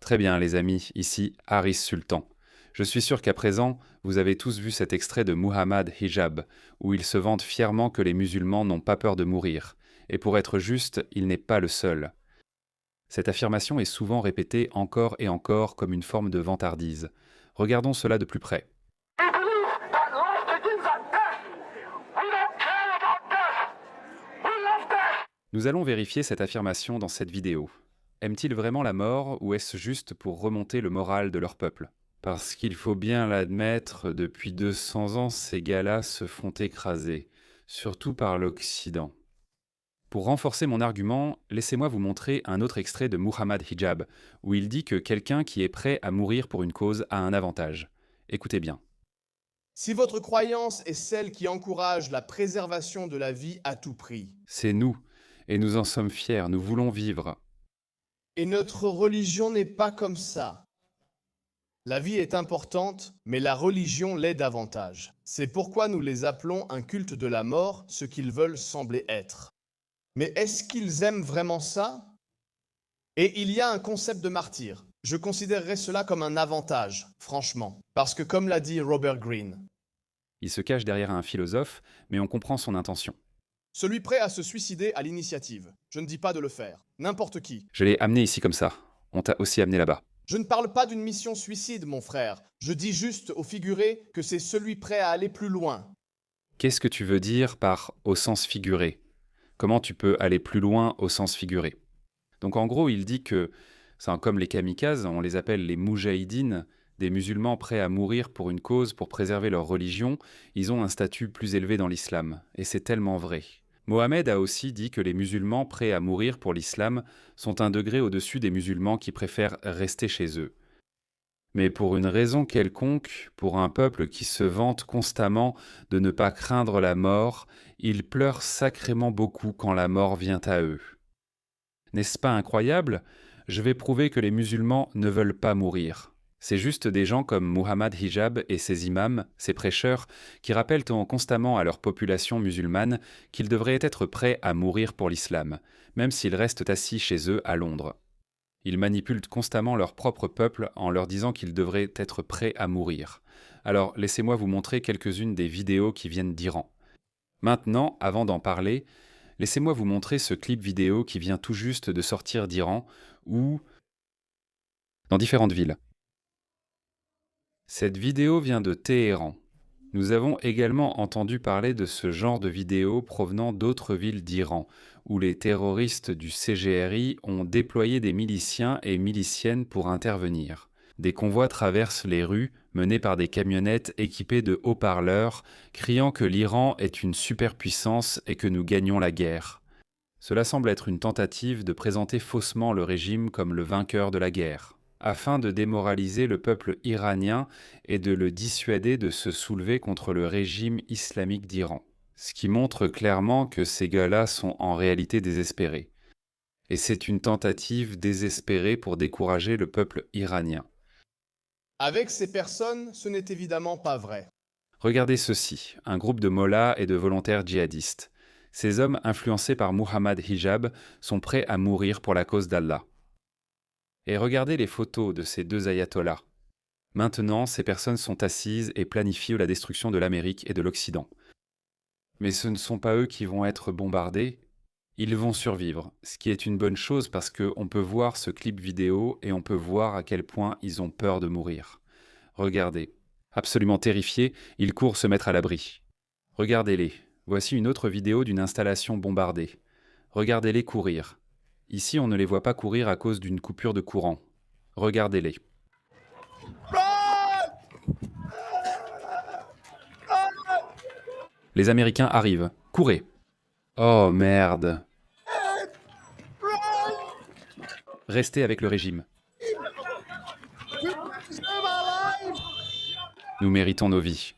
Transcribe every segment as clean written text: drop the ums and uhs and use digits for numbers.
Très bien les amis, ici Haris Sultan. Je suis sûr qu'à présent, vous avez tous vu cet extrait de Muhammad Hijab, où il se vante fièrement que les musulmans n'ont pas peur de mourir. Et pour être juste, il n'est pas le seul. Cette affirmation est souvent répétée encore et encore comme une forme de vantardise. Regardons cela de plus près. Nous allons vérifier cette affirmation dans cette vidéo. Aiment-ils vraiment la mort ou est-ce juste pour remonter le moral de leur peuple? Parce qu'il faut bien l'admettre, depuis 200 ans, ces gars-là se font écraser, surtout par l'Occident. Pour renforcer mon argument, laissez-moi vous montrer un autre extrait de Muhammad Hijab, où il dit que quelqu'un qui est prêt à mourir pour une cause a un avantage. Écoutez bien. Si votre croyance est celle qui encourage la préservation de la vie à tout prix, C'est nous, et nous en sommes fiers, nous voulons vivre. et notre religion n'est pas comme ça. La vie est importante, mais la religion l'est davantage. C'est pourquoi nous les appelons un culte de la mort, ce qu'ils veulent sembler être. Mais est-ce qu'ils aiment vraiment ça? Et il y a un concept de martyr. Je considérerais cela comme un avantage, franchement. Parce que comme l'a dit Robert Greene, Il se cache derrière un philosophe, mais on comprend son intention. celui prêt à se suicider à l'initiative. Je ne dis pas de le faire. N'importe qui. Je l'ai amené ici comme ça. On t'a aussi amené là-bas. Je ne parle pas d'une mission suicide, mon frère. Je dis juste au figuré que c'est celui prêt à aller plus loin. Qu'est-ce que tu veux dire par au sens figuré? Comment tu peux aller plus loin au sens figuré? Donc en gros, il dit que, c'est comme les kamikazes, on les appelle les moujahidines, des musulmans prêts à mourir pour une cause, pour préserver leur religion, ils ont un statut plus élevé dans l'islam. Et c'est tellement vrai. Mohammed a aussi dit que les musulmans prêts à mourir pour l'islam sont un degré au-dessus des musulmans qui préfèrent rester chez eux. Mais pour une raison quelconque, pour un peuple qui se vante constamment de ne pas craindre la mort, ils pleurent sacrément beaucoup quand la mort vient à eux. N'est-ce pas incroyable? Je vais prouver que les musulmans ne veulent pas mourir. C'est juste des gens comme Muhammad Hijab et ses imams, ses prêcheurs, qui rappellent constamment à leur population musulmane qu'ils devraient être prêts à mourir pour l'islam, même s'ils restent assis chez eux à Londres. Ils manipulent constamment leur propre peuple en leur disant qu'ils devraient être prêts à mourir. Alors laissez-moi vous montrer quelques-unes des vidéos qui viennent d'Iran. Maintenant, avant d'en parler, laissez-moi vous montrer ce clip vidéo qui vient tout juste de sortir d'Iran, ou dans différentes villes. Cette vidéo vient de Téhéran. Nous avons également entendu parler de ce genre de vidéos provenant d'autres villes d'Iran, où les terroristes du CGRI ont déployé des miliciens et miliciennes pour intervenir. Des convois traversent les rues, menés par des camionnettes équipées de haut-parleurs, criant que l'Iran est une superpuissance et que nous gagnons la guerre. Cela semble être une tentative de présenter faussement le régime comme le vainqueur de la guerre, afin de démoraliser le peuple iranien et de le dissuader de se soulever contre le régime islamique d'Iran. Ce qui montre clairement que ces gars-là sont en réalité désespérés. Et c'est une tentative désespérée pour décourager le peuple iranien. Avec ces personnes, ce n'est évidemment pas vrai. Regardez ceci, un groupe de mollahs et de volontaires djihadistes. Ces hommes, influencés par Muhammad Hijab, sont prêts à mourir pour la cause d'Allah. Et regardez les photos de ces deux ayatollahs. Maintenant, ces personnes sont assises et planifient la destruction de l'Amérique et de l'Occident. Mais ce ne sont pas eux qui vont être bombardés, ils vont survivre, ce qui est une bonne chose parce qu'on peut voir ce clip vidéo et on peut voir à quel point ils ont peur de mourir. Regardez, absolument terrifiés, ils courent se mettre à l'abri. Regardez-les, voici une autre vidéo d'une installation bombardée. Regardez-les courir. Ici, on ne les voit pas courir à cause d'une coupure de courant. Regardez-les. Les Américains arrivent. Courez! Oh merde! Restez avec le régime. Nous méritons nos vies.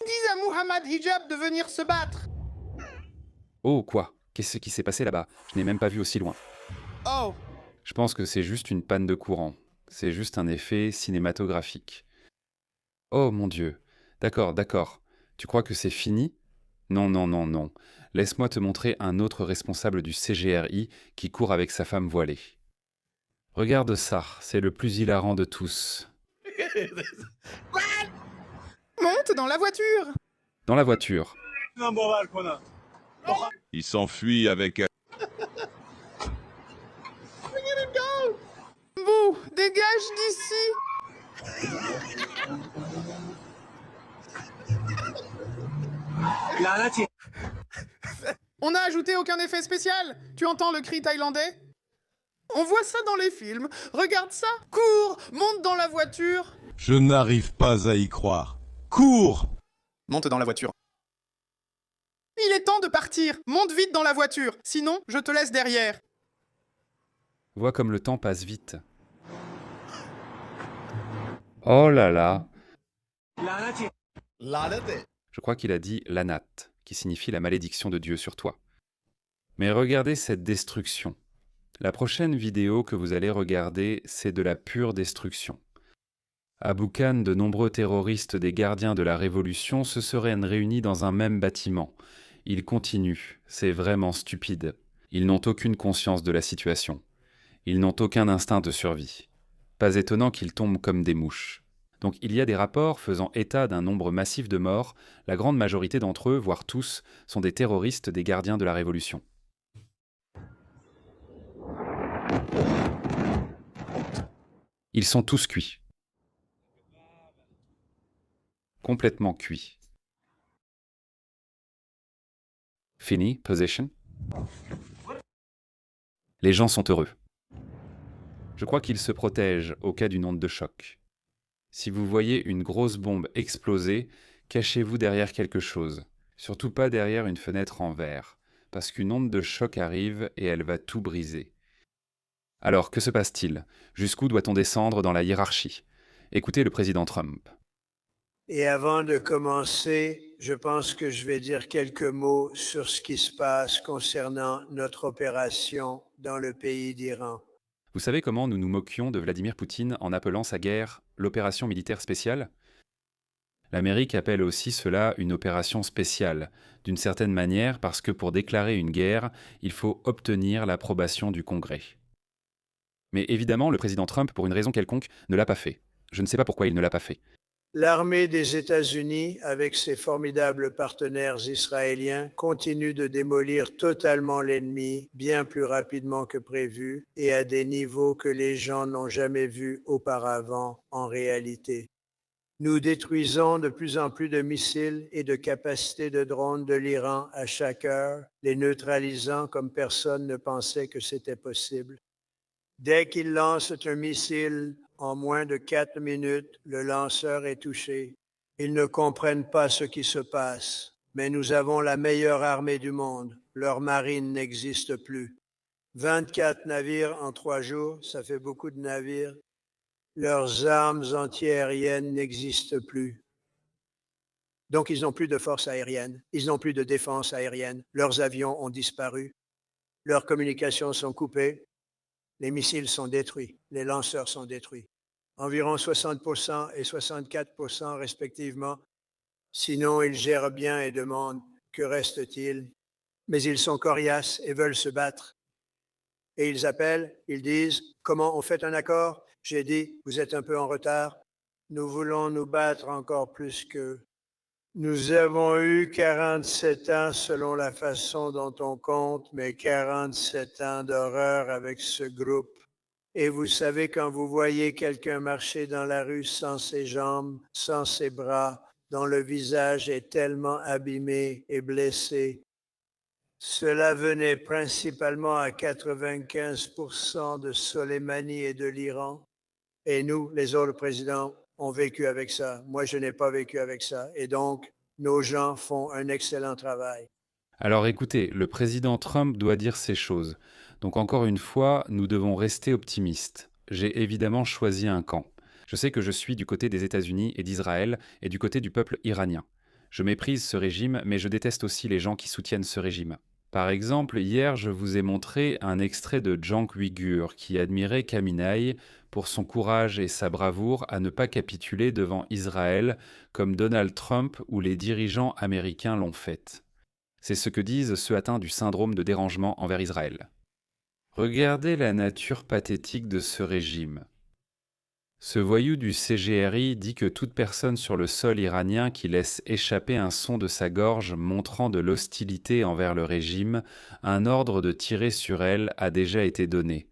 Dis à Muhammad Hijab de venir se battre. Oh quoi? Qu'est-ce qui s'est passé là-bas? Je n'ai même pas vu aussi loin. Oh, Je pense que c'est juste une panne de courant. C'est juste un effet cinématographique. Oh mon Dieu. D'accord, d'accord. Tu crois que c'est fini? Non, non, non, non. Laisse-moi te montrer un autre responsable du CGRI qui court avec sa femme voilée. Regarde ça, c'est le plus hilarant de tous. Monte dans la voiture! Dans la voiture. Il s'enfuit avec... Bouh, dégage d'ici! On n'a ajouté aucun effet spécial. Tu entends le cri thaïlandais? On voit ça dans les films. Regarde ça. Cours, monte dans la voiture. Je n'arrive pas à y croire. Cours! Monte dans la voiture. Il est temps de partir. Monte vite dans la voiture. Sinon, je te laisse derrière. Vois comme le temps passe vite. Oh là là. Je crois qu'il a dit l'anat, qui signifie la malédiction de Dieu sur toi. Mais regardez cette destruction. La prochaine vidéo que vous allez regarder, c'est de la pure destruction. À Boucan, de nombreux terroristes des gardiens de la Révolution se seraient réunis dans un même bâtiment. Ils continuent, c'est vraiment stupide. Ils n'ont aucune conscience de la situation. Ils n'ont aucun instinct de survie. Pas étonnant qu'ils tombent comme des mouches. Donc il y a des rapports faisant état d'un nombre massif de morts. La grande majorité d'entre eux, voire tous, sont des terroristes des gardiens de la Révolution. Ils sont tous cuits. Complètement cuits. Fini, position. Les gens sont heureux. Je crois qu'ils se protègent au cas d'une onde de choc. Si vous voyez une grosse bombe exploser, cachez-vous derrière quelque chose. Surtout pas derrière une fenêtre en verre, parce qu'une onde de choc arrive et elle va tout briser. Alors, que se passe-t-il? Jusqu'où doit-on descendre dans la hiérarchie? Écoutez le président Trump. Et avant de commencer, je pense que je vais dire quelques mots sur ce qui se passe concernant notre opération dans le pays d'Iran. Vous savez comment nous nous moquions de Vladimir Poutine en appelant sa guerre l'opération militaire spéciale? L'Amérique appelle aussi cela une opération spéciale, d'une certaine manière parce que pour déclarer une guerre, il faut obtenir l'approbation du Congrès. Mais évidemment, le président Trump, pour une raison quelconque, ne l'a pas fait. Je ne sais pas pourquoi il ne l'a pas fait. L'armée des États-Unis, avec ses formidables partenaires israéliens, continue de démolir totalement l'ennemi bien plus rapidement que prévu et à des niveaux que les gens n'ont jamais vus auparavant en réalité. Nous détruisons de plus en plus de missiles et de capacités de drones de l'Iran à chaque heure, les neutralisant comme personne ne pensait que c'était possible. Dès qu'ils lancent un missile, en moins de 4 minutes, le lanceur est touché. Ils ne comprennent pas ce qui se passe, mais nous avons la meilleure armée du monde. Leur marine n'existe plus. 24 navires en 3 jours, ça fait beaucoup de navires. Leurs armes antiaériennes n'existent plus. Donc, ils n'ont plus de force aérienne, ils n'ont plus de défense aérienne. Leurs avions ont disparu. Leurs communications sont coupées. Les missiles sont détruits, les lanceurs sont détruits. Environ 60% et 64% respectivement. Sinon, ils gèrent bien et demandent que reste-t-il. Mais ils sont coriaces et veulent se battre. Et ils appellent, ils disent, comment on fait un accord? J'ai dit, vous êtes un peu en retard. Nous voulons nous battre encore plus qu'eux. Nous avons eu 47 ans selon la façon dont on compte, mais 47 ans d'horreur avec ce groupe. Et vous savez, quand vous voyez quelqu'un marcher dans la rue sans ses jambes, sans ses bras, dont le visage est tellement abîmé et blessé, cela venait principalement à 95% de Soleimani et de l'Iran. Et nous, les autres présidents, ont vécu avec ça. Moi, je n'ai pas vécu avec ça. Et donc, nos gens font un excellent travail. Alors écoutez, le président Trump doit dire ces choses. Donc encore une fois, nous devons rester optimistes. J'ai évidemment choisi un camp. Je sais que je suis du côté des États-Unis et d'Israël et du côté du peuple iranien. Je méprise ce régime, mais je déteste aussi les gens qui soutiennent ce régime. Par exemple, hier, je vous ai montré un extrait de Cenk Uygur qui admirait Khamenei pour son courage et sa bravoure à ne pas capituler devant Israël comme Donald Trump ou les dirigeants américains l'ont fait. C'est ce que disent ceux atteints du syndrome de dérangement envers Israël. Regardez la nature pathétique de ce régime. Ce voyou du CGRI dit que toute personne sur le sol iranien qui laisse échapper un son de sa gorge montrant de l'hostilité envers le régime, un ordre de tirer sur elle a déjà été donné.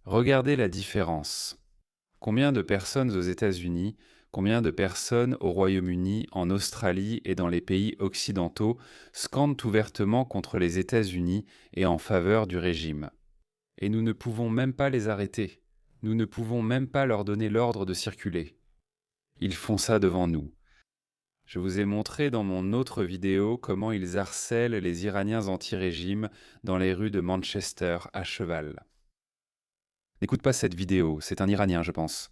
Regardez la différence. Combien de personnes aux États-Unis, combien de personnes au Royaume-Uni, en Australie et dans les pays occidentaux scandent ouvertement contre les États-Unis et en faveur du régime. Et nous ne pouvons même pas les arrêter. Nous ne pouvons même pas leur donner l'ordre de circuler. Ils font ça devant nous. Je vous ai montré dans mon autre vidéo comment ils harcèlent les Iraniens anti-régime dans les rues de Manchester à cheval. N'écoute pas cette vidéo, c'est un Iranien, je pense.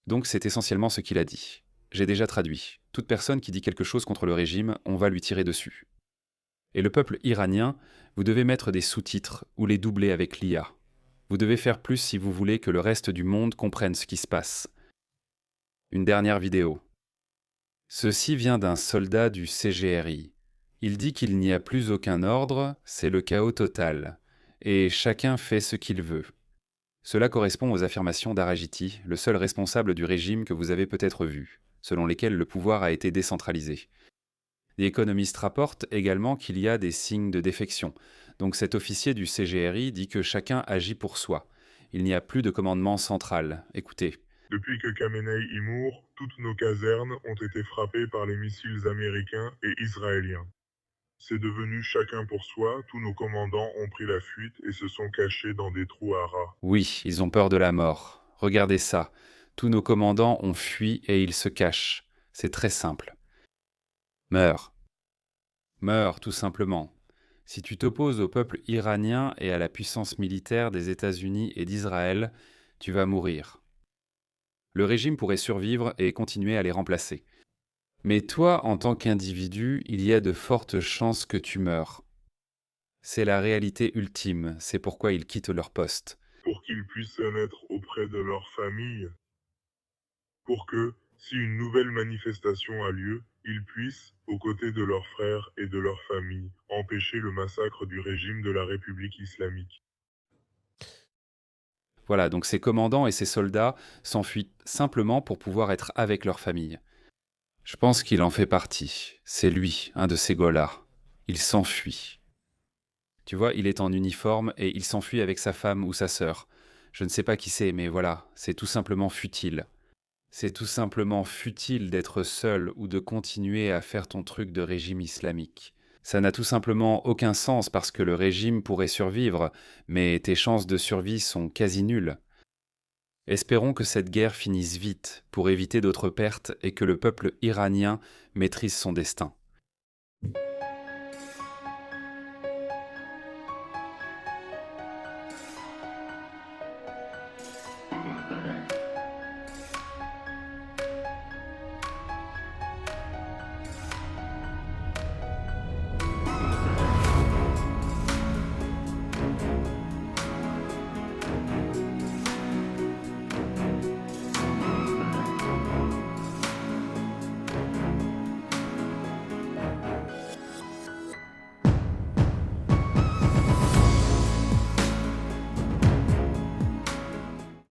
Donc c'est essentiellement ce qu'il a dit. J'ai déjà traduit. Toute personne qui dit quelque chose contre le régime, on va lui tirer dessus. Et le peuple iranien, vous devez mettre des sous-titres ou les doubler avec l'IA. Vous devez faire plus si vous voulez que le reste du monde comprenne ce qui se passe. Une dernière vidéo. Ceci vient d'un soldat du CGRI. Il dit qu'il n'y a plus aucun ordre, c'est le chaos total. Et chacun fait ce qu'il veut. Cela correspond aux affirmations d'Arajiti, le seul responsable du régime que vous avez peut-être vu, selon lesquelles le pouvoir a été décentralisé. The Economist rapporte également qu'il y a des signes de défection. Donc cet officier du CGRI dit que chacun agit pour soi. Il n'y a plus de commandement central. Écoutez. Depuis que Khamenei y mourt, toutes nos casernes ont été frappées par les missiles américains et israéliens. C'est devenu chacun pour soi, tous nos commandants ont pris la fuite et se sont cachés dans des trous à rats. Oui, ils ont peur de la mort. Regardez ça. Tous nos commandants ont fui et ils se cachent. C'est très simple. Meurs. Meurs, tout simplement. Si tu t'opposes au peuple iranien et à la puissance militaire des États-Unis et d'Israël, tu vas mourir. Le régime pourrait survivre et continuer à les remplacer. Mais toi, en tant qu'individu, il y a de fortes chances que tu meurs. C'est la réalité ultime, c'est pourquoi ils quittent leur poste. Pour qu'ils puissent se mettre auprès de leur famille. Pour que, si une nouvelle manifestation a lieu, ils puissent, aux côtés de leurs frères et de leur famille, empêcher le massacre du régime de la République islamique. Voilà, donc ces commandants et ces soldats s'enfuient simplement pour pouvoir être avec leur famille. Je pense qu'il en fait partie. C'est lui, un de ces gars-là. Il s'enfuit. Tu vois, il est en uniforme et il s'enfuit avec sa femme ou sa sœur. Je ne sais pas qui c'est, mais voilà, c'est tout simplement futile. C'est tout simplement futile d'être seul ou de continuer à faire ton truc de régime islamique. Ça n'a tout simplement aucun sens parce que le régime pourrait survivre, mais tes chances de survie sont quasi nulles. Espérons que cette guerre finisse vite pour éviter d'autres pertes et que le peuple iranien maîtrise son destin.